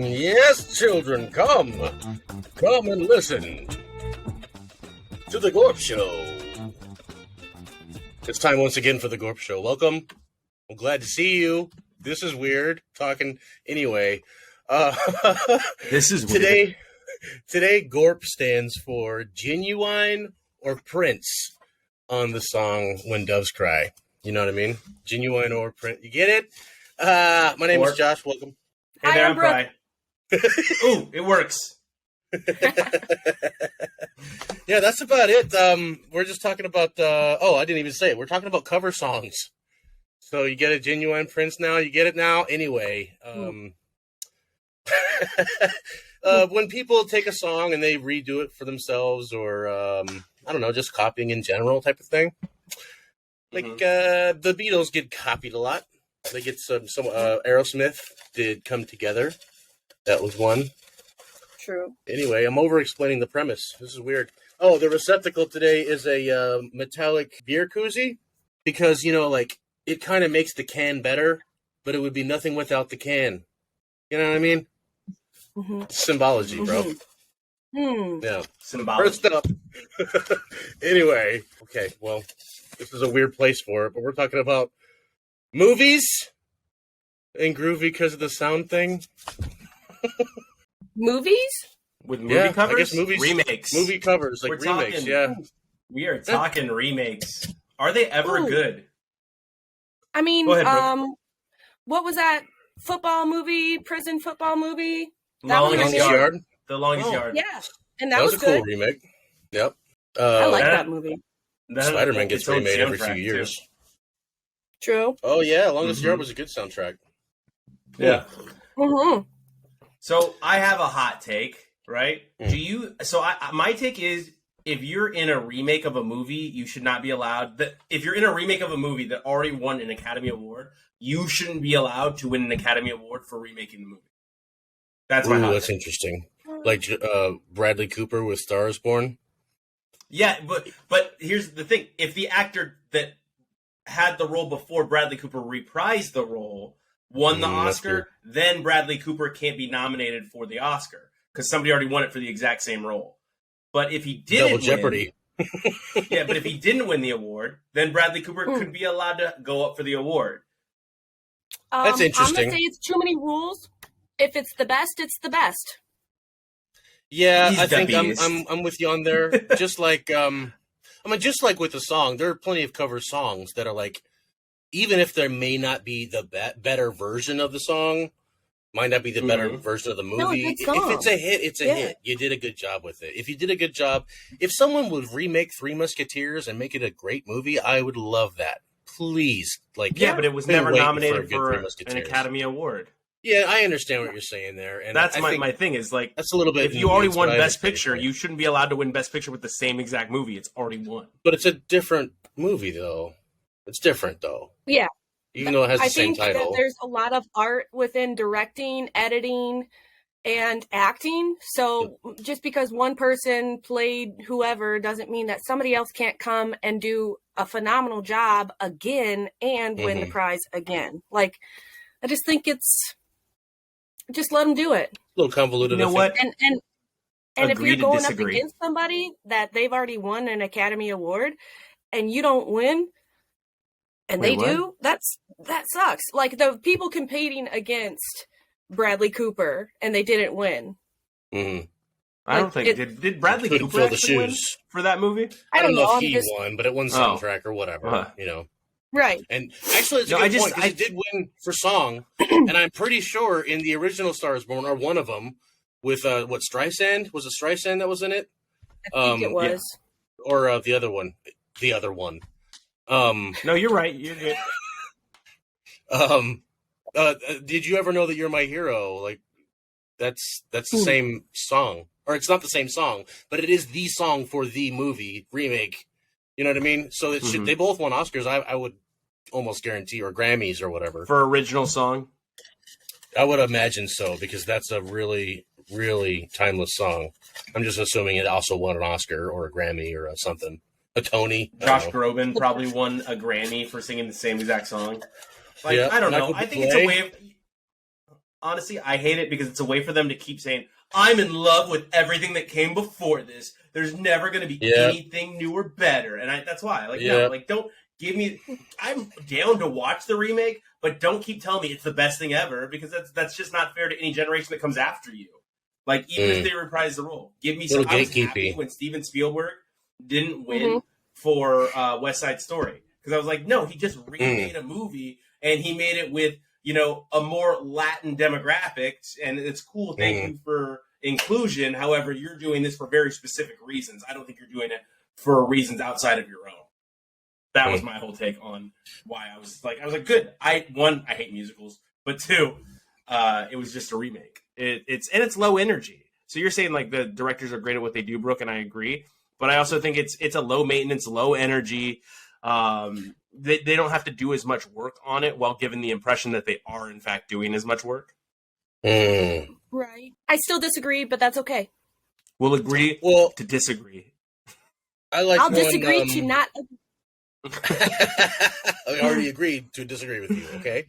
Yes, children, come and listen to the Gorp Show. It's time once again for the Gorp Show. Welcome. I'm glad to see you. This is weird. Talking anyway. This is weird. Today, Gorp stands for Genuine or Prince on the song When Doves Cry. You know what I mean? Genuine or Prince. You get it? My name is Josh. Welcome. Hey there, I'm Brian. Ooh, it works. Yeah, that's about it. We're just talking about, I didn't even say it. We're talking about cover songs. So you get a Genuine Prince now. You get it now. Anyway, when people take a song and they redo it for themselves or, I don't know, just copying in general type of thing. Like, the Beatles get copied a lot. They get some Aerosmith did Come Together. That was one. True. Anyway, I'm over-explaining the premise. This is weird. Oh, the receptacle today is a metallic beer koozie because, you know, like, it kind of makes the can better, but it would be nothing without the can. You know what I mean? Mm-hmm. Symbology, bro. Mm-hmm. Yeah. Symbology. First up. Anyway, okay, well, this is a weird place for it, but we're talking about movies and groovy because of the sound thing. Movies? With movie covers? I guess movies. Remakes. Movie covers, like remakes, We are talking remakes. Are they ever good? I mean, Go ahead, what was that prison football movie? Longest Yard. The Longest Yard. Yeah. And that was was a good. cool remake. Yep. I like that movie. Spider-Man gets remade every few years. Too. True. Oh, yeah. Longest Yard was a good soundtrack. Yeah. Mm-hmm. So I have a hot take, right? My take is if you're in a remake of a movie, you should not be allowed if you're in a remake of a movie that already won an Academy Award, you shouldn't be allowed to win an Academy Award for remaking the movie. That's my hot That's take. interesting. Like Bradley Cooper with Star is Born. Yeah, but here's the thing. If the actor that had the role before Bradley Cooper reprised the role, won the Oscar, then Bradley Cooper can't be nominated for the Oscar because somebody already won it for the exact same role. But if he didn't Double Jeopardy. But if he didn't win the award, then Bradley Cooper could be allowed to go up for the award. That's interesting. I'm going to say it's too many rules. If it's the best, it's the best. Yeah, I think I'm with you on there. Just like just like with the song, there are plenty of cover songs that are like, even if there may not be the better version of the song, might not be the better version of the movie. No, if it's a hit, it's a hit. You did a good job with it. If you did a good job, if someone would remake Three Musketeers and make it a great movie, I would love that. Please, but it was never nominated for an Academy Award. Yeah, I understand what you're saying there, and that's my thing is like that's a little bit. If you already won Best Picture, you shouldn't be allowed to win Best Picture with the same exact movie. It's already won. But it's a different movie, though. It's different, though. Yeah. Even though it has the same title. I think that there's a lot of art within directing, editing, and acting. So just because one person played whoever doesn't mean that somebody else can't come and do a phenomenal job again and win the prize again. Like, I just think just let them do it. A little convoluted. You know what? And if you're going up against somebody that they've already won an Academy Award and you don't win, and they do, that sucks. Like the people competing against Bradley Cooper and they didn't win. Mm-hmm. I don't think did Bradley Cooper actually win for that movie? I don't know if he won, but it won soundtrack or whatever. You know. Right. And actually, it's a good point because he did win for song, and I'm pretty sure in the original Star is Born, or one of them, with Streisand? Was it Streisand that was in it? I think it was. Yeah. Or the other one. The other one. No, you're right. You're good. Did you ever know that You're My Hero? Like, that's the same song. Or it's not the same song, but it is the song for the movie remake. You know what I mean? So it they both won Oscars. I would almost guarantee, or Grammys or whatever. For original song? I would imagine so, because that's a really, really timeless song. I'm just assuming it also won an Oscar or a Grammy or something. a Tony. Josh Groban probably won a Grammy for singing the same exact song. Like, Yeah, I don't know. Michael I think Bublé. it's a way of... Honestly, I hate it because it's a way for them to keep saying, I'm in love with everything that came before this. There's never going to be anything new or better. And that's why. Like, no, like, don't give me... I'm down to watch the remake, but don't keep telling me it's the best thing ever, because that's just not fair to any generation that comes after you. Like, even if they reprise the role. Give me some... I was happy when Steven Spielberg didn't win for West Side Story. Because I was like, no, he just remade a movie, and he made it with, you know, a more Latin demographic, and it's cool. Thank you for inclusion. However, you're doing this for very specific reasons. I don't think you're doing it for reasons outside of your own. That was my whole take on why I was like, good. I hate musicals, but two, it was just a remake. It's low energy. So you're saying like the directors are great at what they do, Brooke, and I agree. But I also think it's a low maintenance, low energy. They don't have to do as much work on it while giving the impression that they are in fact doing as much work. Right. I still disagree, but that's okay. We'll agree to disagree. I'll disagree to not. I already agreed to disagree with you. Okay.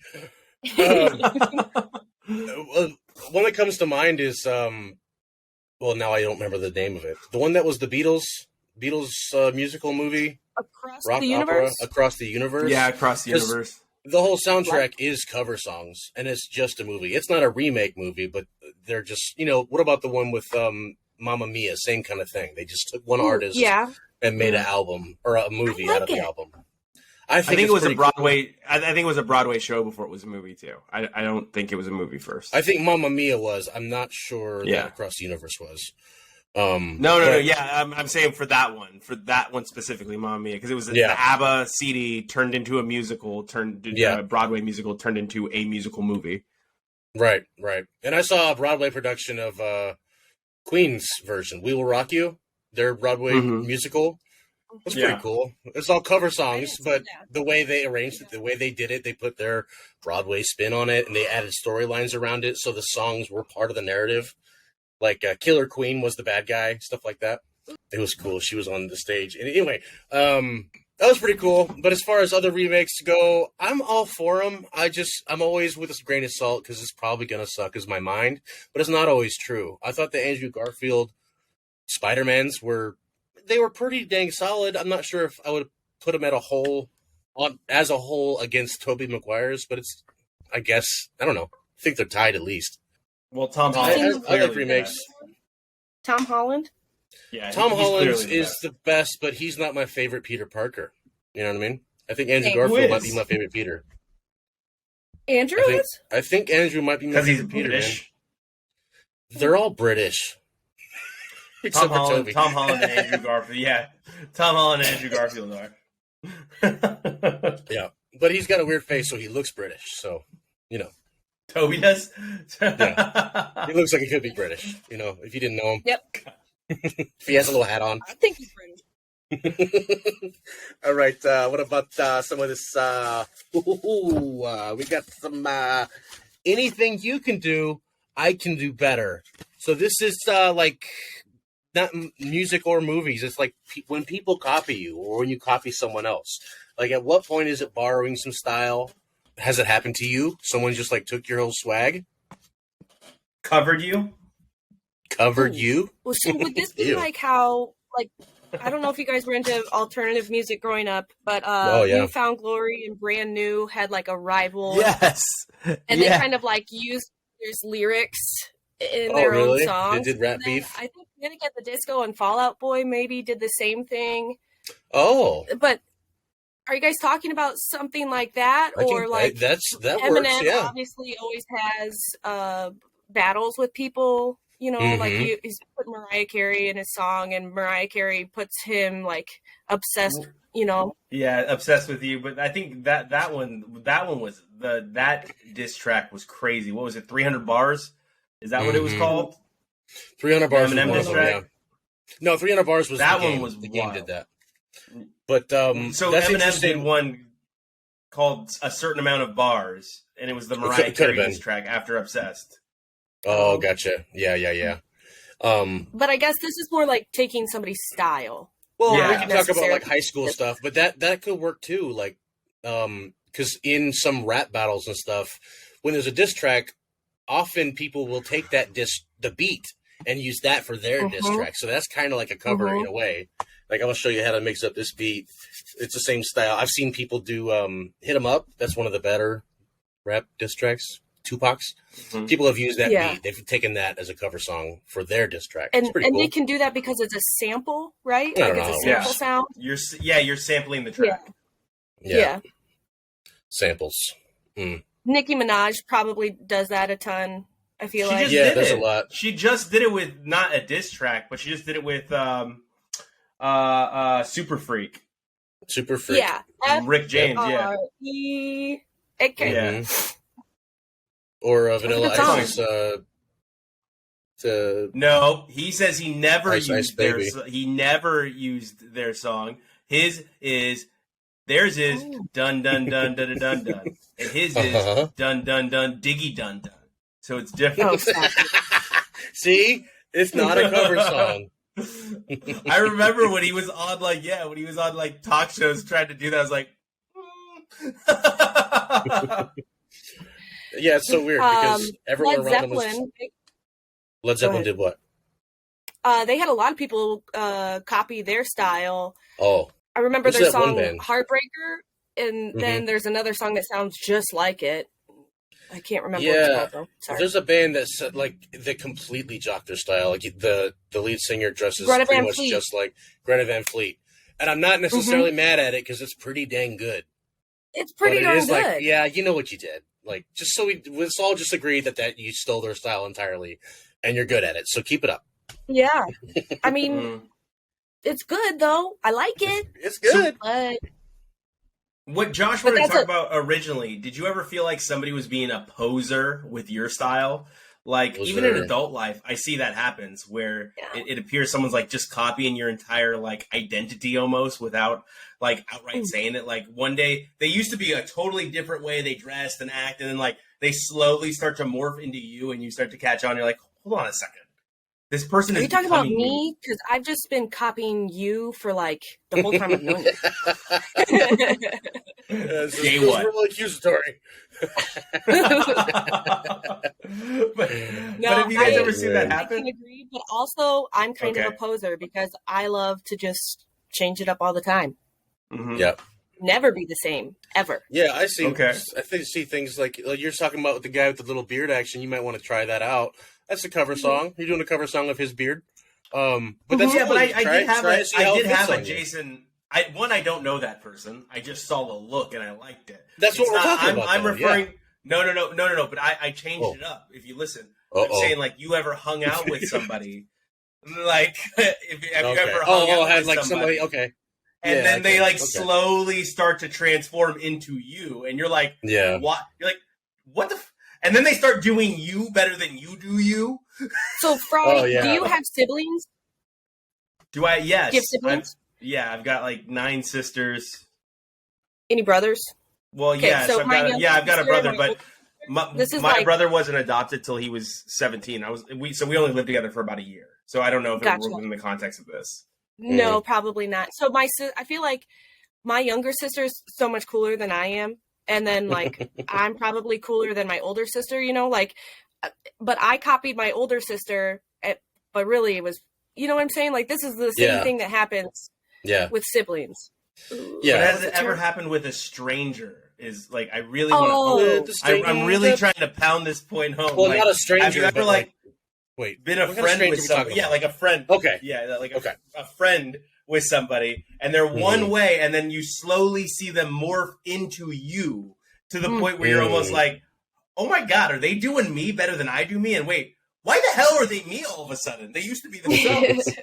One that comes to mind is now I don't remember the name of it. The one that was the Beatles musical movie. Across the Universe? Across the Universe? Yeah, Across the Universe. The whole soundtrack is cover songs, and it's just a movie. It's not a remake movie, but they're just, what about the one with Mamma Mia? Same kind of thing. They just took one artist and made an album, or a movie out of the album. I think it was a Broadway. Cool. I think it was a Broadway show before it was a movie, too. I don't think it was a movie first. I think Mamma Mia was. I'm not sure that Across the Universe was. No. Yeah, I'm saying for that one specifically, Mamma Mia, because it was the ABBA CD turned into a musical, a Broadway musical turned into a musical movie. Right. And I saw a Broadway production of Queen's version, "We Will Rock You," their Broadway musical. It's pretty cool. It's all cover songs, but the way they arranged it, the way they did it, they put their Broadway spin on it, and they added storylines around it, so the songs were part of the narrative. Like Killer Queen was the bad guy, stuff like that. It was cool. She was on the stage. And anyway, that was pretty cool. But as far as other remakes go, I'm all for them. I'm always with a grain of salt because it's probably going to suck is my mind. But it's not always true. I thought the Andrew Garfield Spider-Mans were pretty dang solid. I'm not sure if I would put them as a whole against Tobey Maguire's, but it's, I guess, I don't know. I think they're tied at least. Well, Tom Holland. I like remakes. Tom Holland? Yeah, Tom Holland is the best, but he's not my favorite Peter Parker. You know what I mean? I think Andrew Garfield might be my favorite Peter. Andrew is? I think Andrew might be my favorite Peter. British. Man. They're all British. Tom Holland and Andrew Garfield. Yeah. Tom Holland and Andrew Garfield are. Yeah. But he's got a weird face, so he looks British. So, Toby does? Yeah. He looks like he could be British, if you didn't know him. Yep. If he has a little hat on. I think he's British. All right. What about some of this? We got some anything you can do, I can do better. So this is like not music or movies. It's like when people copy you or when you copy someone else. Like at what point is it borrowing some style? Has it happened to you? Someone just like took your whole swag? Covered you? Covered you? Well, so would this be like how, I don't know if you guys were into alternative music growing up, but New Found Glory and Brand New had like a rival. Yes. And they kind of like used there's lyrics in their own songs. They did Rap Beef? I think Panic at the Disco and Fall Out Boy maybe did the same thing. Oh. But are you guys talking about something like that? That Eminem works, yeah. obviously always has battles with people, like he's put Mariah Carey in his song and Mariah Carey puts him like obsessed, Yeah, obsessed with you. But I think that one was that diss track was crazy. What was it? 300 bars? Is that what it was called? 300 bars. Eminem diss track? Yeah. No, 300 bars was that the game. One was the game wild. Did that. But so Eminem did one called A Certain Amount of Bars, and it was the Mariah Carey diss track after Obsessed. Oh, gotcha. Yeah. But I guess this is more like taking somebody's style. Well, Yeah. we can talk about like necessarily. high school stuff, but that could work too. Like, because in some rap battles and stuff, when there's a diss track, often people will take the beat, and use that for their diss track. So that's kind of like a cover in a way. Like, I'm gonna show you how to mix up this beat. It's the same style. I've seen people do "Hit 'Em Up." That's one of the better rap diss tracks. Tupac's. People have used that beat. They've taken that as a cover song for their diss track. And it's pretty cool. they can do that because it's a sample, right? I Like don't it's a know. sample sound. You're sampling the track. Yeah. Samples. Nicki Minaj probably does that a ton. I feel like. Yeah, there's a lot. She just did it with not a diss track, but she just did it with Super Freak. Super Freak. Yeah. Rick James, yeah. Okay. Yeah. Or Vanilla That's a good Ice's No, he says he never Ice used Baby. he never used their song. Theirs is dun dun dun dun dun dun dun, and his is dun dun dun diggy dun dun. So it's different. Oh, stop it. See, it's not a cover song. I remember when he was on like talk shows trying to do that. I was like, Yeah, it's so weird because everyone Led around them was. Zeppelin. Led Zeppelin did what? They had a lot of people copy their style. Oh, I remember what's their that one song band? Heartbreaker, and then there's another song that sounds just like it. I can't remember what Yeah. it's called though. Sorry. There's a band that's like they completely jock their style. Like the lead singer dresses Greta pretty Van much Fleet. just like Greta Van Fleet, and I'm not necessarily mad at it because it's pretty dang good. It's pretty But it darn is good. like, yeah, you know what you did. Like, just so let's all just agree that you stole their style entirely, and you're good at it. So keep it up. Yeah. I mean, it's good though. I like it. It's good. But what Josh wanted to talk about originally, did you ever feel like somebody was being a poser with your style? Like, even in adult life, I see that happens where it appears someone's like just copying your entire like identity almost without like outright saying it. Like one day they used to be a totally different way they dressed and act, and then like they slowly start to morph into you, and you start to catch on. You're like, hold on a second, this person are is. you talking about me? Because I've just been copying you for like the whole time I've known you. Day one. Real accusatory. but have you guys ever seen that happen? I can agree, but also I'm kind of a poser because I love to just change it up all the time. Yeah. Never be the same ever. Yeah, I see. Okay. I see things like you're talking about the guy with the little beard action. You might want to try that out. That's a cover song. You're doing a cover song of his beard. But that's I did have a you. Jason. I don't know that person. I just saw the look and I liked it. That's what we're talking about. I'm referring. No. But I changed it up. If you listen, I'm saying like you ever hung out with somebody, like have you ever hung out with like somebody? Okay. And then they slowly start to transform into you, and you're like, what? You're like, what the? And then they start doing you better than you do you. So, Frog, do you have siblings? Do I? Yes. Do you have siblings? I've got like 9 sisters. Any brothers? Well, yes, so I've got a brother, but my like, brother wasn't adopted till he was 17. We only lived together for about a year, so I don't know if it was in the context of this. No, probably not. So I feel like my younger sister's so much cooler than I am, and then like I'm probably cooler than my older sister. You know, like, but I copied my older sister, but really it was, you know what I'm saying? Like this is the same thing that happens. with siblings. Yeah. But has it ever happened with a stranger? Is like I really want to. I'm really trying to pound this point home. Well, like, not a stranger. Have you ever been a friend with somebody? Yeah, like a friend. Okay. Yeah, like a friend with somebody, and they're one way, and then you slowly see them morph into you to the point where you're almost like, oh my god, are they doing me better than I do me? And wait, why the hell are they me all of a sudden? They used to be themselves.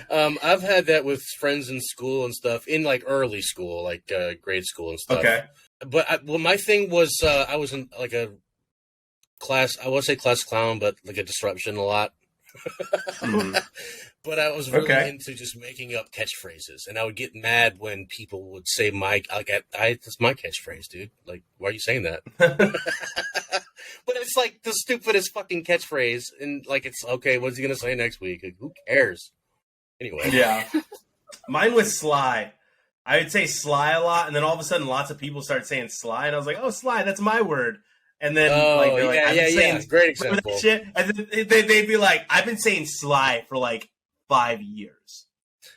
I've had that with friends in school and stuff, in like early school, like grade school and stuff. Okay. But my thing was I was in like a class, I won't say class clown, but like a disruption a lot. But I was really into just making up catchphrases, and I would get mad when people would say that's my catchphrase, dude. Like, why are you saying that? But it's like the stupidest fucking catchphrase, and like it's okay. What's he gonna say next week? Like, who cares? Anyway. Yeah. Mine was Sly. I would say Sly a lot, and then all of a sudden lots of people start saying Sly, and I was like, oh, Sly, that's my word. And then they're like, I've been saying great remember example. that shit? And then they'd be like, I've been saying Sly for like 5 years.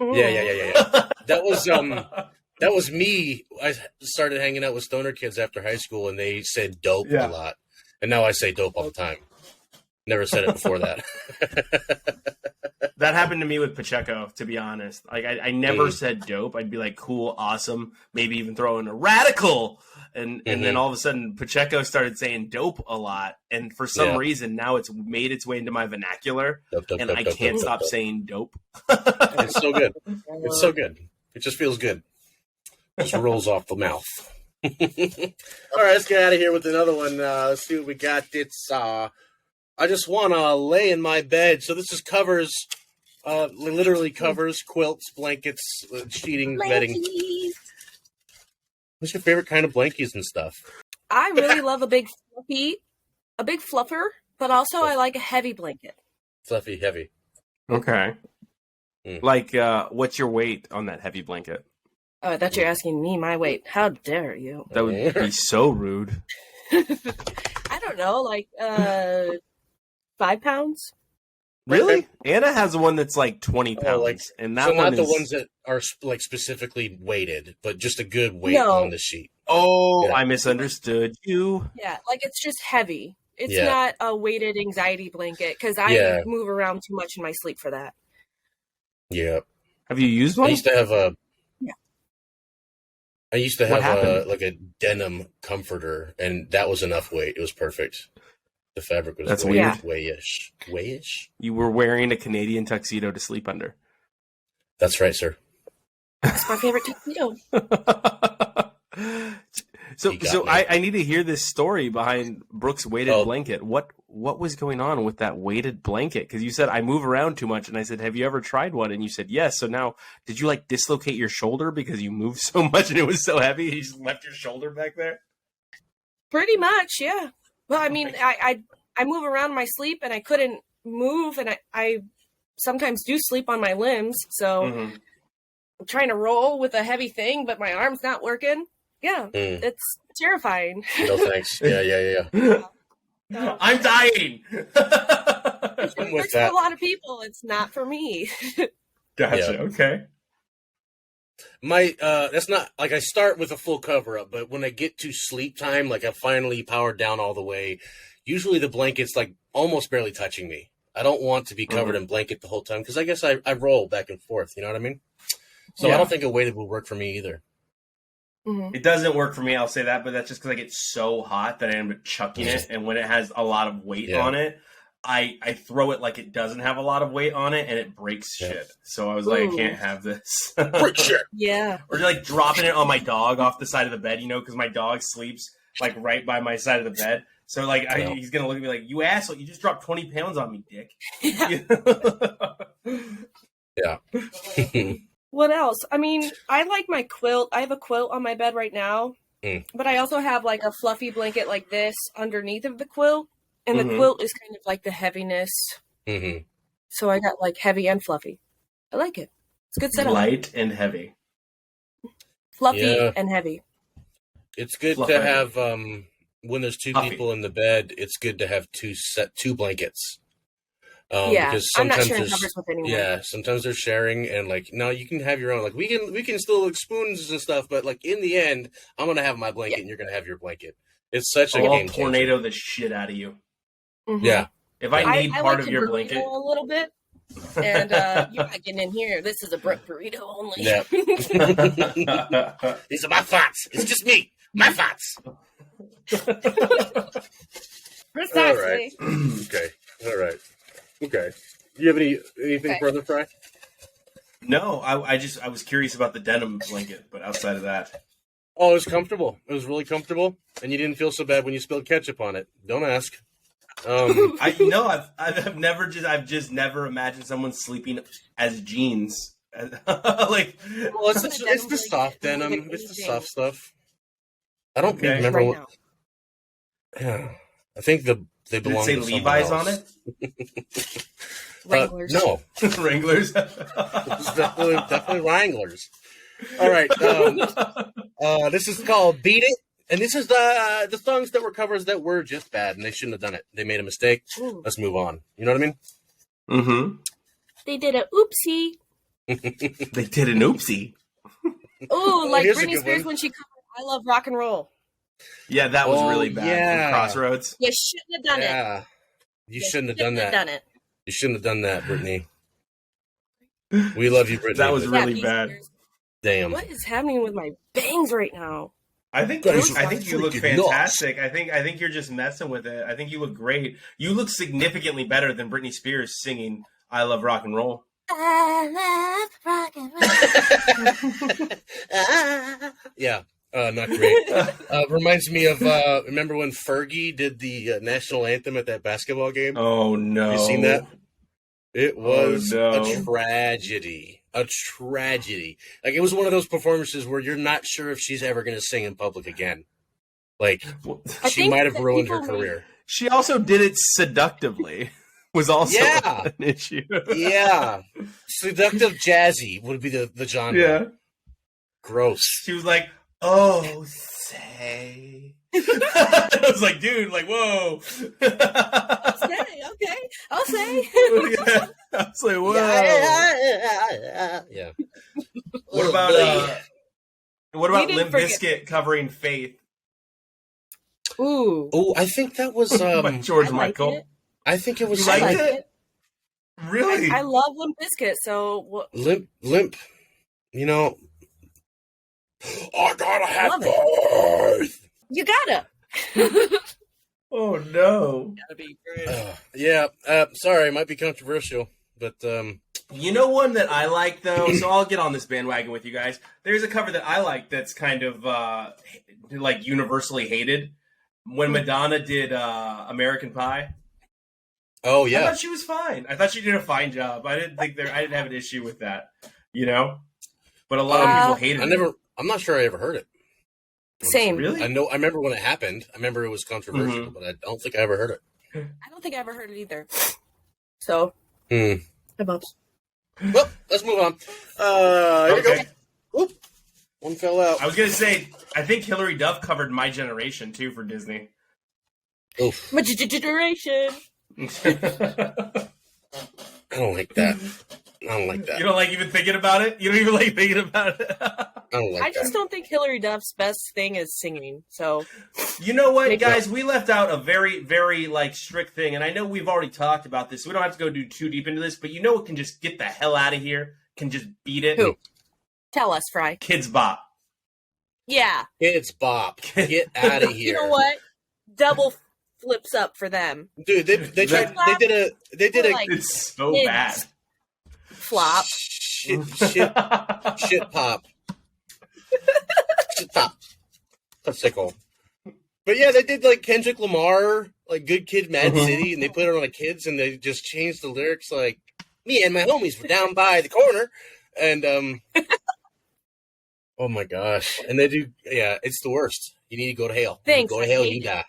Yeah. That was me. I started hanging out with stoner kids after high school, and they said dope a lot. And now I say dope all the time. Never said it before that. That happened to me with Pacheco, to be honest. Like I never said dope. I'd be like, cool, awesome, maybe even throw in a radical. And then all of a sudden Pacheco started saying dope a lot. And for some reason now it's made its way into my vernacular. And I can't stop saying dope. It's so good. It's so good. It just feels good. Just rolls off the mouth. All right, let's get out of here with another one. Let's see what we got. It's I just want to lay in my bed. So this is covers, literally covers, quilts, blankets, sheeting, bedding. What's your favorite kind of blankies and stuff? I really love a big fluffer, but also I like a heavy blanket. Fluffy, heavy. Okay. Like, what's your weight on that heavy blanket? Oh, I thought you were asking me my weight. How dare you? That would be so rude. I don't know, like 5 pounds. Really? Anna has one that's like 20 pounds, and that so one not is the ones that are like specifically weighted, but just a good weight on the sheet. Oh, I misunderstood you. Yeah, like it's just heavy. It's not a weighted anxiety blanket because I move around too much in my sleep for that. Yeah. Have you used one? I used to have a. Yeah. I used to have a denim comforter, and that was enough weight. It was perfect. The fabric was wayish. Wayish? You were wearing a Canadian tuxedo to sleep under. That's right, sir. That's my favorite tuxedo. So I need to hear this story behind Brooke's weighted blanket. What was going on with that weighted blanket? Because you said I move around too much, and I said, have you ever tried one? And you said yes. So now, did you like dislocate your shoulder because you moved so much and it was so heavy? You just left your shoulder back there? Pretty much, yeah. Well, I mean, I move around in my sleep, and I couldn't move, and I sometimes do sleep on my limbs, so I'm trying to roll with a heavy thing, but my arm's not working. Yeah, it's terrifying. No thanks. Yeah. I'm dying. It works for a lot of people. It's not for me. Gotcha. Yeah. Okay. My that's not like I start with a full cover up, but when I get to sleep time, like I finally powered down all the way. Usually the blanket's like almost barely touching me. I don't want to be covered in blanket the whole time because I guess I roll back and forth. You know what I mean? So I don't think a weighted will work for me either. It doesn't work for me, I'll say that, but that's just because I get so hot that I end up chucking it, and when it has a lot of weight on it, I throw it like it doesn't have a lot of weight on it, and it breaks shit. So I was like, I can't have this. Break shit. Yeah. Or like dropping it on my dog off the side of the bed, because my dog sleeps like right by my side of the bed. So like he's gonna look at me like, you asshole, you just dropped 20 pounds on me, dick. Yeah. What else? I mean, I like my quilt. I have a quilt on my bed right now, but I also have like a fluffy blanket like this underneath of the quilt, and the quilt is kind of like the heaviness. So I got like heavy and fluffy. I like it. It's a good setup. Light and heavy. Fluffy and heavy. It's good to have when there's two people in the bed. It's good to have two blankets. Because I'm not sometimes sharing covers with anyone. Yeah, sometimes they're sharing, and like, no, you can have your own. Like, we can still like spoons and stuff, but like in the end, I'm gonna have my blanket, and you're gonna have your blanket. It's such a game changer. Tornado the shit out of you. Yeah. If I need part of your blanket, a little bit, and you're not getting in here. This is a Brooke burrito only. Yeah. These are my thoughts. It's just me. My thoughts. Precisely. All right. Okay. Do you have anything further, Fry? No, I was curious about the denim blanket, but outside of that. Oh, it was comfortable. It was really comfortable, and you didn't feel so bad when you spilled ketchup on it. Don't ask. I've just never imagined someone sleeping as jeans. Like, well, it's the soft denim. It's the soft stuff. I don't remember what. Yeah, I think they belong. Did it say to Levi's else. on it? Wranglers. No, Wranglers. it's definitely Wranglers. All right. This is called "Beat It," and this is the songs that were covers that were just bad, and they shouldn't have done it. They made a mistake. Ooh. Let's move on. You know what I mean? Mm-hmm. They did a oopsie. They did an oopsie. Oh, like here's a Britney good Spears one. when she covered "I Love Rock and Roll." Yeah, that was Oh, really bad. yeah. From Crossroads. You shouldn't have done it. Yeah. You shouldn't have done that. Done it. You shouldn't have done that, Brittany. We love you, Brittany. That was but really Peace bad. Spears. damn. What is happening with my bangs right now? I think Guys, you look freaking fantastic. I think you're just messing with it. I think you look great. You look significantly better than Britney Spears singing "I Love Rock and Roll." I love rock and roll. Yeah, not great. Reminds me of remember when Fergie did the national anthem at that basketball game? Oh no! You seen that? It was no. a tragedy. A tragedy. Like, it was one of those performances where you're not sure if she's ever going to sing in public again. Like, I she think might have that ruined her people career. She also did it seductively. Was also Yeah. an issue. Yeah. Seductive jazzy would be the genre. Yeah. Gross. She was like, "Oh, say." I was like, dude, like, whoa. Okay, I'll say. Yeah. I was like, whoa. Yeah. What about We didn't Limp forget- Bizkit covering Faith Ooh, Oh, I think that was by George I like Michael? it. I think it was You I liked like it? it. Really? I love Limp Bizkit, so limp. You know, I gotta have Love it. faith. you gotta. Oh no. Gotta be great. Yeah. Sorry, it might be controversial, but You know one that I like though, so I'll get on this bandwagon with you guys. There's a cover that I like that's kind of like universally hated. When Madonna did American Pie. oh I yeah. thought she was fine. I thought she did a fine job. I didn't have an issue with that, you know? But a lot of people hated it. I'm not sure I ever heard it. Same. Really? I remember when it happened. I remember it was controversial, Mhm. but I don't think I ever heard it. I don't think I ever heard it either. So, Hmm. about Well, let's move on. Here we go. Okay. Whoop. One fell out. I was going to say, I think Hilary Duff covered My Generation, too, for Disney. Oof. my generation. I don't like that. I don't like that. You don't like even thinking about it? You don't even like thinking about it? I don't like I just that. don't think Hilary Duff's best thing is singing. So, You know what, Maybe guys? We left out a very, very like strict thing, and I know we've already talked about this. So we don't have to go too deep into this, but you know what can just get the hell out of here? Can just beat it? Who? Tell us, Fry. Kids Bop. Yeah. Kids Bop. Get out of here. You know what? Double flips up for them. Dude, they tried. They did a Like, It's so kids. bad. Flop. shit pop. Shit pop. That's sickle. But yeah, they did like Kendrick Lamar, like Good Kid, Mad City, and they put it on the kids, and they just changed the lyrics like, "Me and my homies were down by the corner," and oh my gosh, and they do, yeah, it's the worst. You need to go to hell. Thanks, Go to I hell, hate you die.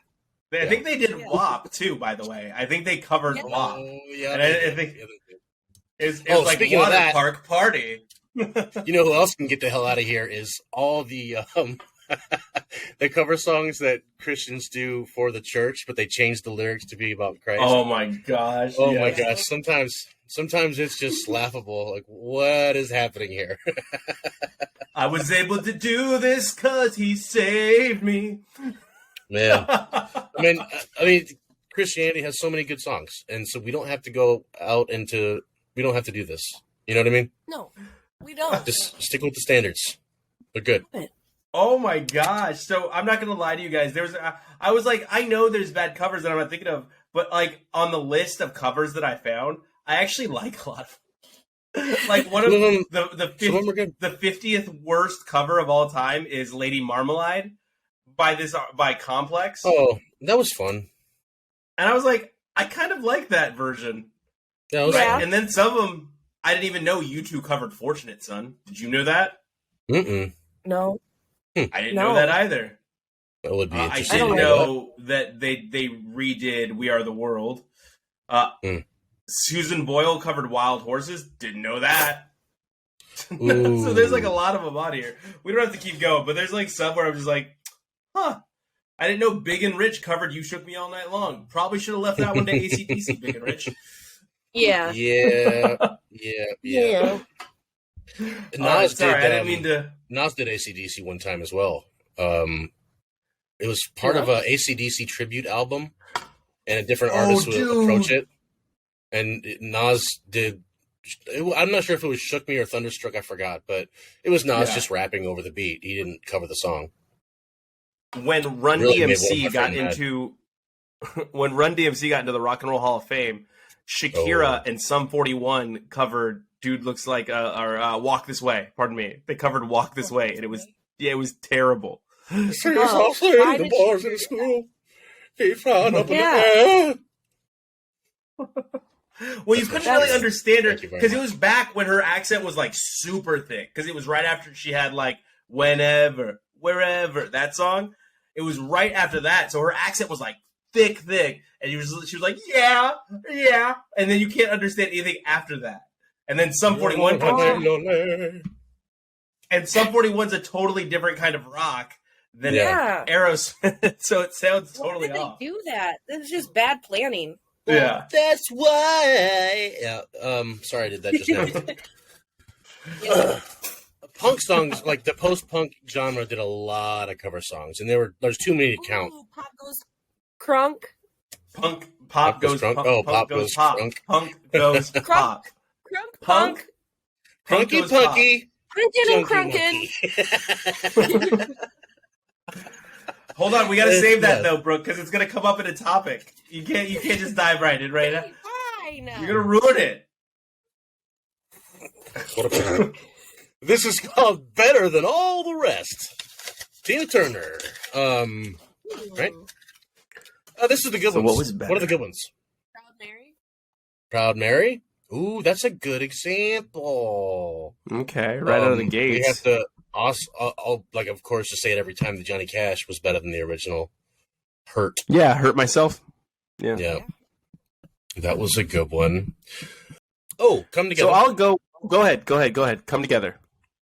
I think they did Yeah. WAP too, by the way. I think they covered Yeah. WAP. Oh yeah, And I think It Oh, was like speaking of Water that- Park Party. you know who else can get the hell out of here is all the the cover songs that Christians do for the church, but they change the lyrics to be about Christ. Oh my gosh. Oh yes. my gosh! Sometimes it's just laughable. Like, what is happening here? I was able to do this because he saved me. Man, I mean, Christianity has so many good songs, and so we don't have to go out into. We don't have to do this. You know what I mean? No, we don't. Just stick with the standards. They're good. Oh my gosh. So I'm not going to lie to you guys. I was like, I know there's bad covers that I'm not thinking of, but like on the list of covers that I found, I actually like a lot of them. Like one of Some of them- the Some of them are good. the 50th worst cover of all time is Lady Marmalade by Complex. Oh, that was fun. And I was like, I kind of like that version. That was Yeah. fun. And then some of them, I didn't even know U2 covered Fortunate Son. Did you know that? Mm-mm. No. I didn't No. know that either. That would be I interesting. didn't don't know that they redid We Are the World. Susan Boyle covered Wild Horses. Didn't know that. Ooh. So there's like a lot of them on here. We don't have to keep going, but there's like some where I'm just like, huh. I didn't know Big and Rich covered You Shook Me All Night Long. Probably should have left that one to AC/DC, Big and Rich. Yeah. Yeah. Nas sorry, did, I didn't mean to. Nas did AC/DC one time as well. It was part of a AC/DC tribute album, and a different artist would approach it. And Nas did. I'm not sure if it was "Shook Me" or "Thunderstruck." I forgot, but it was Nas just rapping over the beat. He didn't cover the song. When Run DMC got into the Rock and Roll Hall of Fame, Shakira and Sum 41 covered "Dude Looks Like" or "Walk This Way." Pardon me, they covered "Walk This Way," and it was terrible. The bars in school. He found up in the air. Well, you couldn't really understand her because it was back when her accent was like super thick. Because it was right after she had like "Whenever, Wherever" that song. It was right after that, so her accent was like thick, and she was like, yeah, and then you can't understand anything after that. And then Sum 41 comes in, and Sum 41's a totally different kind of rock than Aerosmith, so it sounds totally off. Why did they do that? This is just bad planning. Yeah, that's why. Yeah. Sorry, I did that just now. Punk songs, like the post-punk genre, did a lot of cover songs, and there's too many to count. Pop goes crunk. Pop goes crunk. Oh, pop goes crunk. Punk goes pop. Crunk. Punk. Crunky punky. Crunkin'. Hold on, we gotta save that though, Brooke, because it's gonna come up in a topic. You can't just dive right in right now. You're gonna ruin it. This is called Better Than All the Rest. Tina Turner. Right? This is the good ones. What was better? What are the good ones? Proud Mary? Ooh, that's a good example. Okay, right out of the gates. We have to I'll like, of course, just say it every time that Johnny Cash was better than the original. Hurt. Yeah, Hurt Myself. Yeah. That was a good one. Oh, Come Together. So I'll go ahead. Come Together.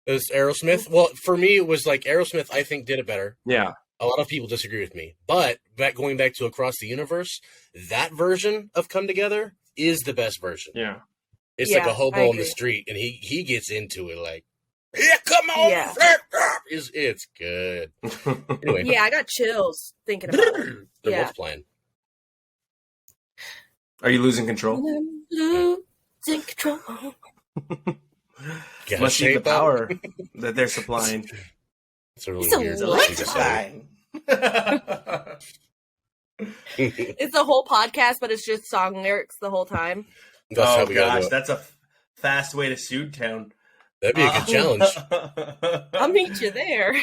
It's Aerosmith. Well, for me, it was like Aerosmith, I think, did it better. Yeah. A lot of people disagree with me. But going back to Across the Universe, that version of Come Together is the best version. Yeah. It's like a hobo on the street, and he gets into it like, yeah, come on. Yeah. It's good. Anyway. Yeah, I got chills thinking about it. They're both playing. Are you losing control? Losing control. Must be the power that they're supplying. It's a really weird electrifying. It's a whole podcast, but it's just song lyrics the whole time. That's a fast way to Sued Town. That'd be a good challenge. I'll meet you there.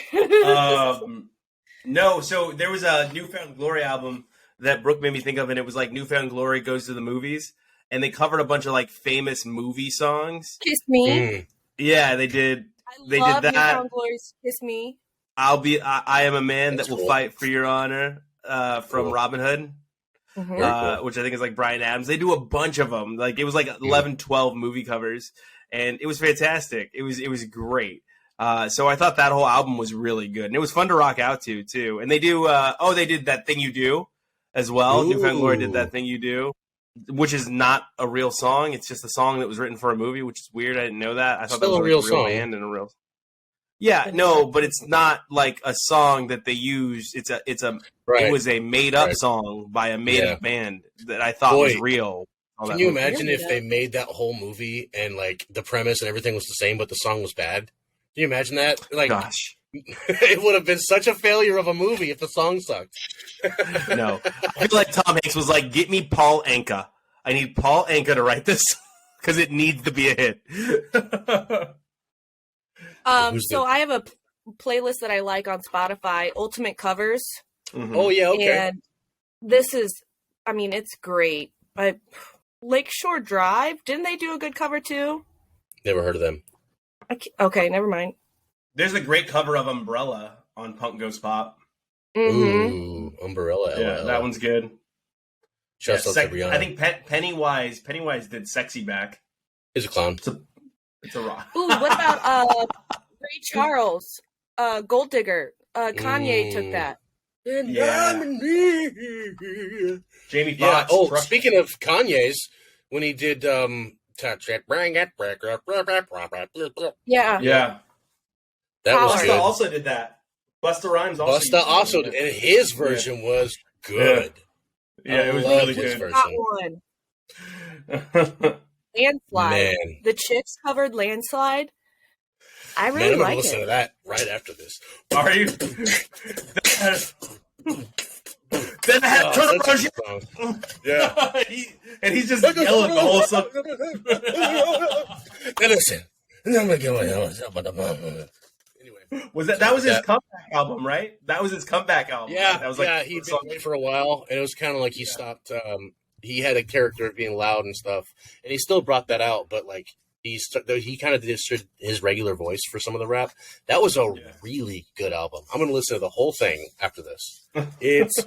No, so there was a Newfound Glory album that Brooke made me think of, and it was like Newfound Glory Goes to the Movies, and they covered a bunch of like famous movie songs. Kiss Me. Yeah, they did. They love did that. Newfound Glory's Kiss Me. I am a man that will fight for your honor. From Robin Hood. Mm-hmm. Which I think is like Bryan Adams. They do a bunch of them. Like it was like 11, 12 movie covers, and it was fantastic. It was great. So I thought that whole album was really good, and it was fun to rock out to too. And they do. They did That Thing You Do as well. Ooh. Newfound Glory did That Thing You Do, which is not a real song. It's just a song that was written for a movie, which is weird. I didn't know that. I thought that was a real song. Band and a real. Yeah, no, but it's not like a song that they use. It was a made up song by a made up band that I thought was real. Can you imagine if they made that whole movie and like the premise and everything was the same, but the song was bad? Can you imagine that? Like, gosh, it would have been such a failure of a movie if the song sucked. No, I feel like Tom Hanks was like, "Get me Paul Anka. I need Paul Anka to write this because it needs to be a hit." So I have a playlist that I like on Spotify, Ultimate Covers. Mm-hmm. Oh yeah, okay. And this is, it's great. Lakeshore Drive, didn't they do a good cover too? Never heard of them. Okay, never mind. There's a great cover of Umbrella on Punk Goes Pop. Mm-hmm. Ooh, Umbrella. Yeah, that one's good. Shouts out to Rihanna. I think Pennywise did "Sexy Back." He's a clown. It's a rock. Ooh, what about Ray Charles, Gold Digger? Kanye took that. Yeah. Jamie Foxx. Yeah. Oh, speaking of Kanye's, when he did "Touch It, Bring It," Yeah. that was Busta good. also did that. Busta Rhymes also. Busta also, and his version was good. Yeah, it was loved really his good. version. That one. Landslide. Man. The Chicks covered Landslide. I Man, really I'm gonna like listen to it. that right after this. Are you? Then I had Oh, to such a good song. Yeah. and he's just yelling the whole song. Now listen. I'm gonna get my Anyway. That was his comeback album, right? That was his comeback album. Yeah, that was like he'd been away for a while, and it was kind of like he stopped. He had a character of being loud and stuff, and he still brought that out, but like he kind of did his regular voice for some of the rap. That was a really good album. I'm going to listen to the whole thing after this. It's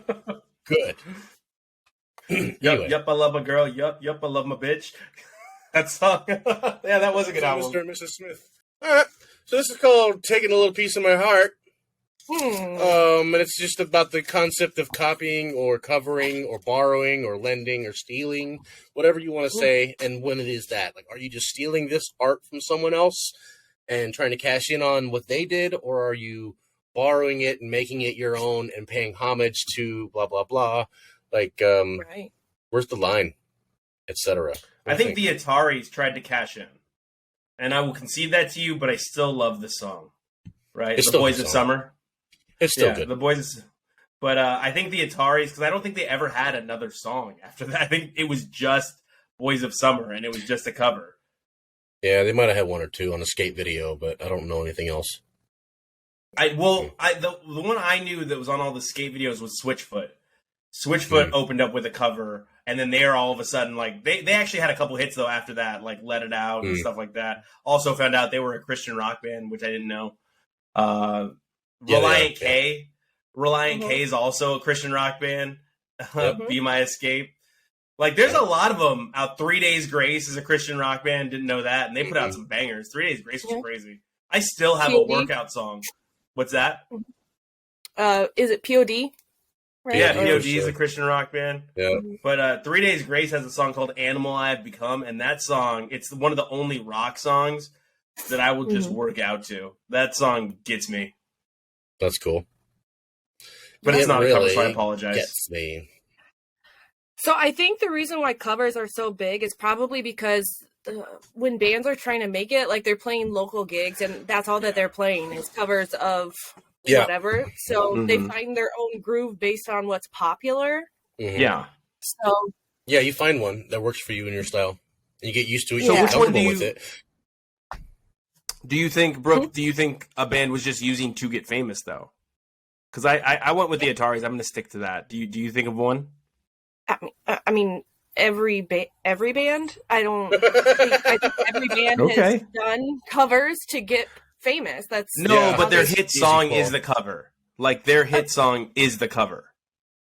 good. Anyway. Yup, I love my girl. Yup, I love my bitch. That song. Yeah, that was a good album. Mr. and Mrs. Smith. All right. So this is called "Taking a Little Piece of My Heart." And it's just about the concept of copying or covering or borrowing or lending or stealing, whatever you want to say. And when it is that, like, are you just stealing this art from someone else and trying to cash in on what they did? Or are you borrowing it and making it your own and paying homage to blah, blah, blah? Like, Right. Where's the line, etc. I think the Ataris tried to cash in. And I will concede that to you, but I still love the song. Right? It's The still a Boys good of song. Summer. It's still good. The Boys. But I think the Ataris, because I don't think they ever had another song after that. I think it was just Boys of Summer, and it was just a cover. Yeah, they might have had one or two on the skate video, but I don't know anything else. The one I knew that was on all the skate videos was Switchfoot. Switchfoot opened up with a cover, and then they're all of a sudden like they actually had a couple hits though after that, like Let It Out and stuff like that. Also found out they were a Christian rock band, which I didn't know. Reliant K. Reliant K is also a Christian rock band. Be My Escape. Like, there's a lot of them out. 3 Days Grace is a Christian rock band. Didn't know that. And they put out some bangers. 3 Days Grace was crazy. I still have a workout song. What's that? Is it POD? Right? Yeah, POD is a Christian rock band. Yeah. But 3 Days Grace has a song called Animal I Have Become. And that song, it's one of the only rock songs that I will just work out to. That song gets me. That's cool. But it's not really a cover, so I apologize. Gets me. So I think the reason why covers are so big is probably because when bands are trying to make it, like they're playing local gigs and that's all that they're playing is covers of whatever. So they find their own groove based on what's popular. Yeah. So yeah, you find one that works for you and your style. And you get used to it. So You get which one comfortable do with it. Do you think, Brooke, do you think a band was just using to get famous, though? Because I went with the Ataris. I'm going to stick to that. Do you think of one? I mean, every band. I think every band has done covers to get famous. That's but their hit song is the cover. Like their hit song is the cover.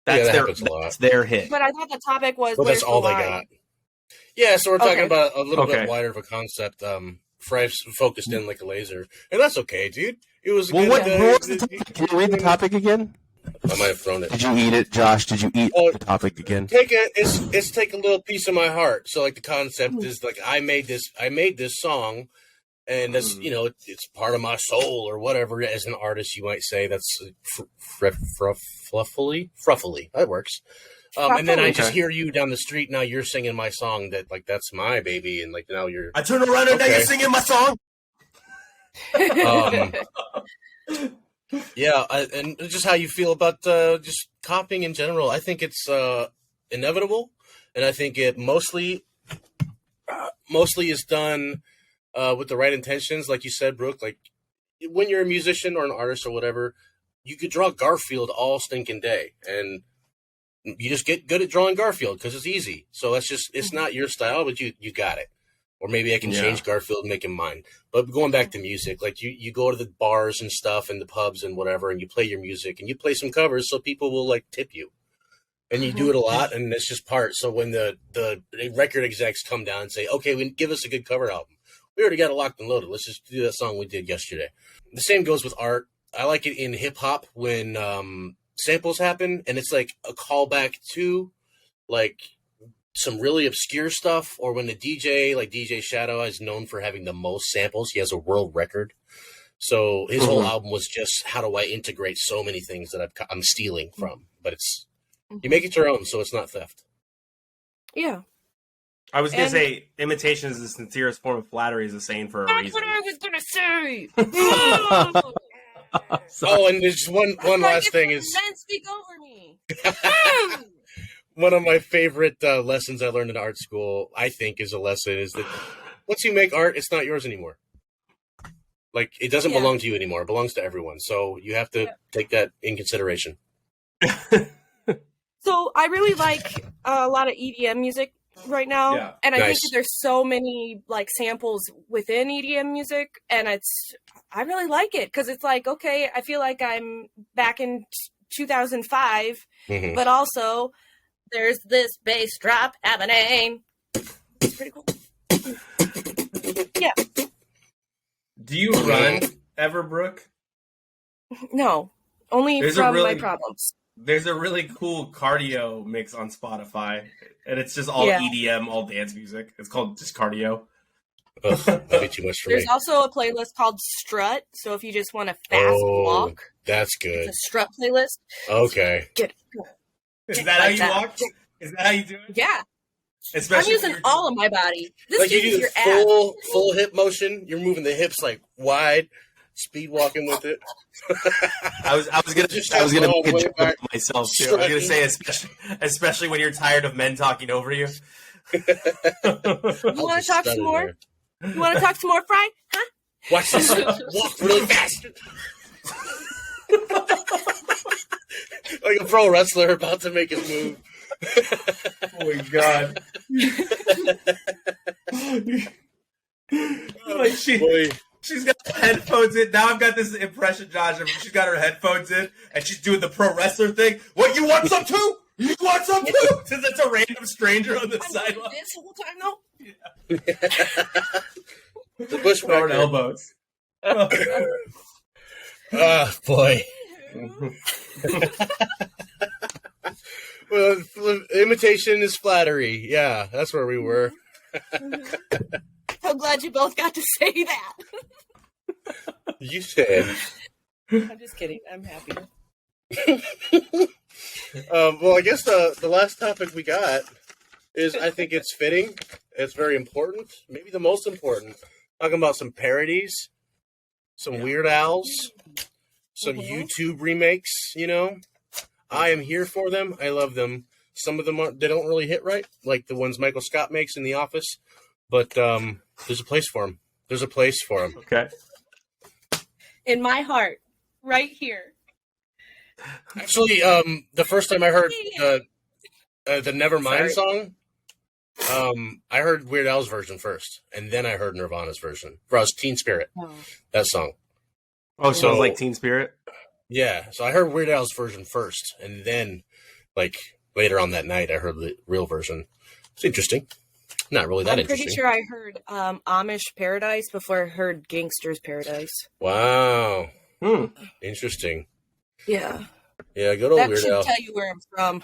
That's their hit. But I thought the topic was. Well, that's all they got. Yeah, so we're talking about a little bit wider of a concept. Fry's focused in like a laser, and that's okay, dude. It was. Well, what was the topic? Can you read the topic again? I might have thrown it. Did you eat it, Josh? Did you eat the topic again? Take a little piece of my heart. So like the concept is like I made this song, and that's it's part of my soul or whatever. As an artist, you might say that's fruffly. That works. And then I just hear you down the street. Now you're singing my song. That's my baby, and like now you're. I turn around and now you're singing my song. Yeah, and just how you feel about just copying in general. I think it's inevitable, and I think it mostly is done with the right intentions, like you said, Brooke. Like when you're a musician or an artist or whatever, you could draw Garfield all stinking day, and you just get good at drawing Garfield because it's easy. So it's not your style, but you got it. Or maybe I can change Garfield and make him mine. But going back to music, like you go to the bars and stuff and the pubs and whatever, and you play your music and you play some covers so people will like tip you. and you do it a lot, and it's just part. So when the record execs come down and say, okay, give us a good cover album. We already got it locked and loaded. Let's just do that song we did yesterday. The same goes with art. I like it in hip-hop when samples happen, and it's like a callback to like some really obscure stuff, or when the DJ, like DJ Shadow, is known for having the most samples. He has a world record. So his whole album was just how do I integrate so many things that I'm stealing from. But you make it your own, so it's not theft. Yeah. I was going to say, imitation is the sincerest form of flattery is a saying for a reason. That's what I was going to say. Oh, and there's one last thing is... Men speak over me. One of my favorite lessons I learned in art school, I think, is that once you make art, it's not yours anymore. Like, it doesn't belong to you anymore. It belongs to everyone. So you have to take that in consideration. So I really like a lot of EDM music right now. Yeah. And I think that there's so many like samples within EDM music. And I really like it because it's like, okay, I feel like I'm back in 2005, but also there's this bass drop happening. It's pretty cool. Yeah. Do you run ever, Brooke? No, only from my problems. There's a really cool cardio mix on Spotify, and it's just all EDM, all dance music. It's called just cardio. Ugh, that'd be too much for me. There's also a playlist called Strut, so if you just want a fast walk. That's good. It's a Strut playlist. Okay. Is that how you walk? Is that how you do it? Yeah. Especially I'm using all of my body. This like you uses do your full hip motion. You're moving the hips like wide, speed walking with it. I was gonna make a joke about myself too. I was gonna say especially when you're tired of men talking over you. You want to talk some more? You want to talk some more, Fry? Huh? Watch this. Walk really fast. Like a pro wrestler about to make his move. Oh my god. Like she's got the headphones in. Now I've got this impression, Josh, of she's got her headphones in and she's doing the pro wrestler thing. What, you want some too? You want some too? Since it's a random stranger on the sidewalk. This whole time, though? The bushwhacker elbows. Oh, boy. Well, imitation is flattery. Yeah, that's where we were. So glad you both got to say that. You said. I'm just kidding. I'm happy. Well, I guess the last topic we got is, I think it's fitting. It's very important. Maybe the most important. Talking about some parodies, some Weird Owls, some YouTube remakes, you know. I am here for them. I love them. Some of them they don't really hit right, like the ones Michael Scott makes in The Office. But there's a place for them. There's a place for them. Okay. In my heart, right here. Actually, the first time I heard the Nevermind song, I heard Weird Al's version first, and then I heard Nirvana's version. For us, Teen Spirit, that song. Oh, so it was like Teen Spirit? Yeah, so I heard Weird Al's version first, and then, like, later on that night, I heard the real version. It's interesting. Not really that interesting. I'm pretty sure I heard Amish Paradise before I heard Gangster's Paradise. Wow. Interesting. Yeah. Yeah, good old Weird Al. That should tell you where I'm from.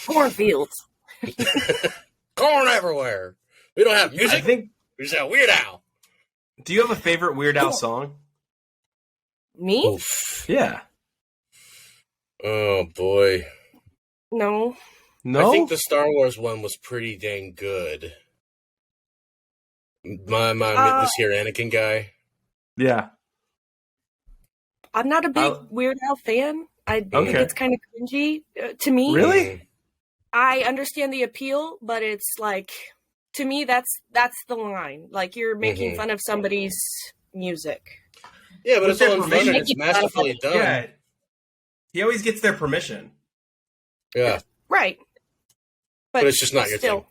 Cornfields. Corn everywhere. We don't have music. We just have Weird Al. Do you have a favorite Weird Al song? Me? Oof. Yeah. Oh, boy. No. I think the Star Wars one was pretty dang good. This here Anakin guy. Yeah. I'm not a big Weird Al fan. I think it's kind of cringy to me. Really? I understand the appeal, but it's like, to me, that's the line. Like, you're making fun of somebody's music. Yeah, but it's all in fun and it's masterfully done. Yeah. He always gets their permission. Yeah. Right. But it's just not your thing.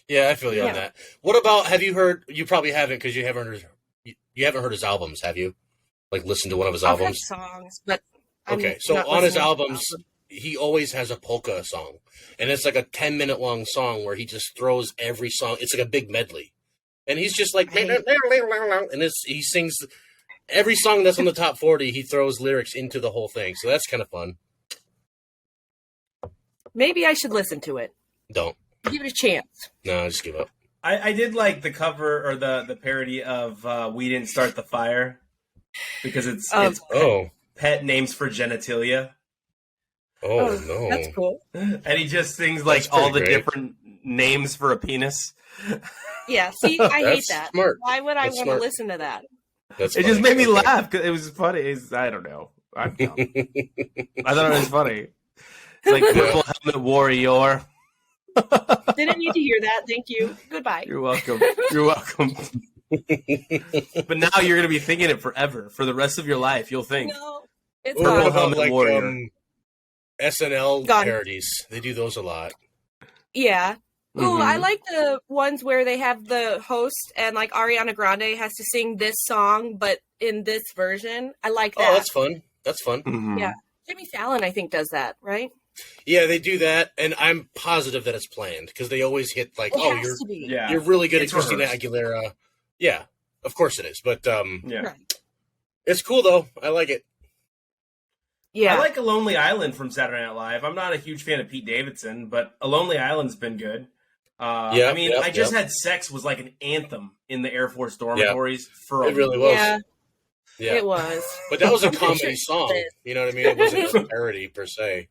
Yeah, I feel you on that. What about, have you heard, you probably haven't because you haven't heard his albums, have you? Like, listened to one of his albums? I've heard songs, but Okay, so on his albums, he always has a polka song, and it's like a 10-minute long song where he just throws every song. It's like a big medley, and he's just like, and he sings every song that's on the top 40. He throws lyrics into the whole thing, so that's kind of fun. Maybe I should listen to it. Don't give it a chance. No, just give up. I did like the cover or the parody of "We Didn't Start the Fire" because it's pet names for genitalia. Oh no, that's cool. And he just sings like all the different names for a penis. Yeah, see, I hate that. Smart. Why would I want to listen to that? It just made me laugh because it was funny. I don't know. I'm dumb. I thought it was funny. It's like Purple Helmet Warrior. Didn't need to hear that. Thank you. Goodbye. You're welcome. You're welcome. But now you're going to be thinking it forever. For the rest of your life, you'll think. No, it's Purple Helmet Warrior. SNL parodies. They do those a lot. Yeah. Ooh, I like the ones where they have the host and like Ariana Grande has to sing this song, but in this version. I like that. Oh, that's fun. That's fun. Mm-hmm. Yeah. Jimmy Fallon, I think, does that, right? Yeah, they do that, and I'm positive that it's planned because they always hit like, you're really good at Christina Aguilera. Yeah, of course it is, but it's cool though. I like it. Yeah, I like A Lonely Island from Saturday Night Live. I'm not a huge fan of Pete Davidson, but A Lonely Island's been good. I Just Had Sex was like an anthem in the Air Force dormitories for a It really was. Yeah, it was. But that was a comedy song. You know what I mean? It wasn't a parody per se.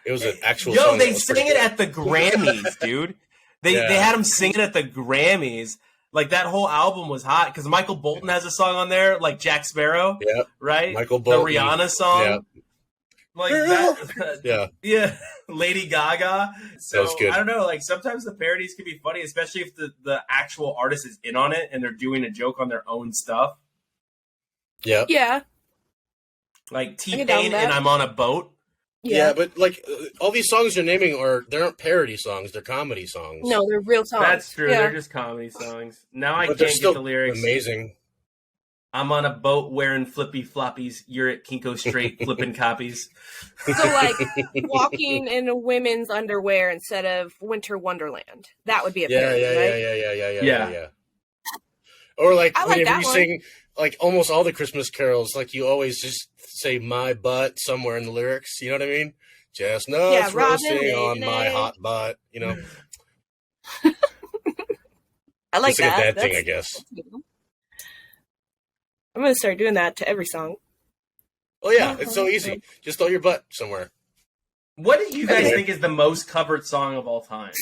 It was an actual song. They sang it at the Grammys, dude. They had him sing it at the Grammys. Like, that whole album was hot because Michael Bolton has a song on there, like Jack Sparrow. Yeah. Right? Michael Bolton. The Rihanna song. Yeah. Like that. Yeah. Lady Gaga. So, that was good. I don't know. Like, sometimes the parodies can be funny, especially if the actual artist is in on it and they're doing a joke on their own stuff. Yeah. Yeah. Like T-Pain and I'm on a Boat. Yeah, but like all these songs you're naming they aren't parody songs; they're comedy songs. No, they're real songs. That's true. Yeah. They're just comedy songs. Now I can't get the lyrics. Amazing. I'm on a boat wearing flippy floppies. You're at Kinko Straight flipping copies. So like walking in a women's underwear instead of Winter Wonderland. That would be a parody, right? Yeah. Or like whenever you sing like almost all the Christmas carols, like you always just say my butt somewhere in the lyrics. You know what I mean? Chestnuts roasting on my hot butt. You know. I like it's like a bad thing, I guess. I'm gonna start doing that to every song. Oh yeah, it's so easy. Just throw your butt somewhere. What do you guys think is the most covered song of all time?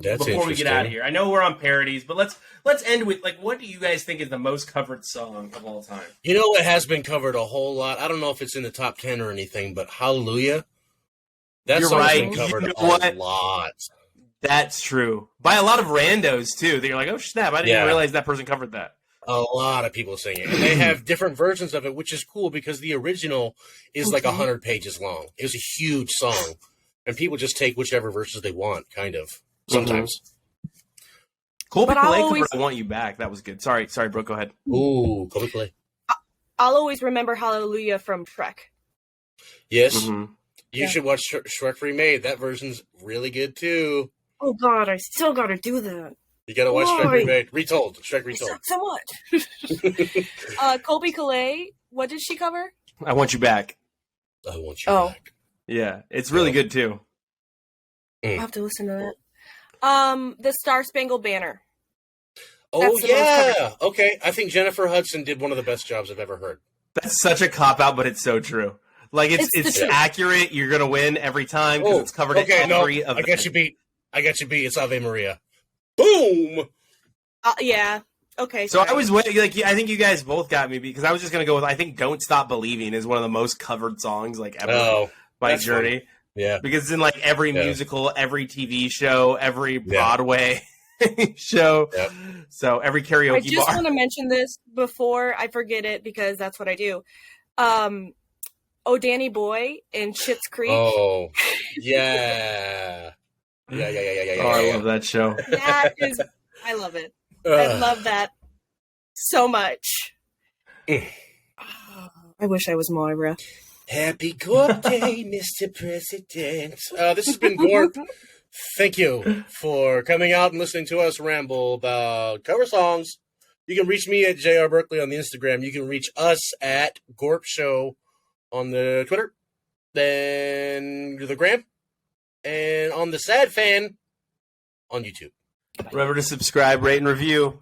That's before we get out of here. I know we're on parodies, but let's end with like, what do you guys think is the most covered song of all time? You know, it has been covered a whole lot. I don't know if it's in the top 10 or anything, but Hallelujah. That song's been covered a lot. That's true. By a lot of randos too. You're like, oh snap! I didn't even realize that person covered that. A lot of people sing it, and they have different versions of it, which is cool because the original is like 100 pages long. It was a huge song. And people just take whichever verses they want, kind of. Sometimes. Colby Calais covered I Want You Back. That was good. Sorry, bro. Go ahead. Ooh, Colby Calais. I'll always remember Hallelujah from Shrek. Yes. You should watch Shrek Remade. That version's really good, too. Oh, God. I still got to do that. You got to watch Shrek Remade. Retold. Shrek Retold. So much. Colby Calais, what did she cover? I Want You Back. I Want You Back. Yeah, it's really good too. I'll have to listen to that. The Star Spangled Banner. Oh, yeah. Okay. I think Jennifer Hudson did one of the best jobs I've ever heard. That's such a cop-out, but it's so true. Like, it's accurate. You're going to win every time because it's covered in every event. I got you beat. It's Ave Maria. Boom! Yeah. Okay. So I was waiting. Like, I think you guys both got me because I was just going to go with, I think Don't Stop Believing is one of the most covered songs, like, ever. Oh. By Journey. Funny. Yeah. Because it's in like every musical, every TV show, every Broadway show. Yep. So every karaoke bar. I just want to mention this before I forget it because that's what I do. Oh, Danny Boy in Schitt's Creek. Oh, yeah. Yeah. Oh, I love that show. I love it. I love that so much. I wish I was Moira. Happy Gorp Day, Mr. President. This has been Gorp. Thank you for coming out and listening to us ramble about cover songs. You can reach me at JR Berkeley on the Instagram. You can reach us at Gorp Show on the Twitter, then the Gram, and on TheSadFan on YouTube. Remember to subscribe, rate, and review.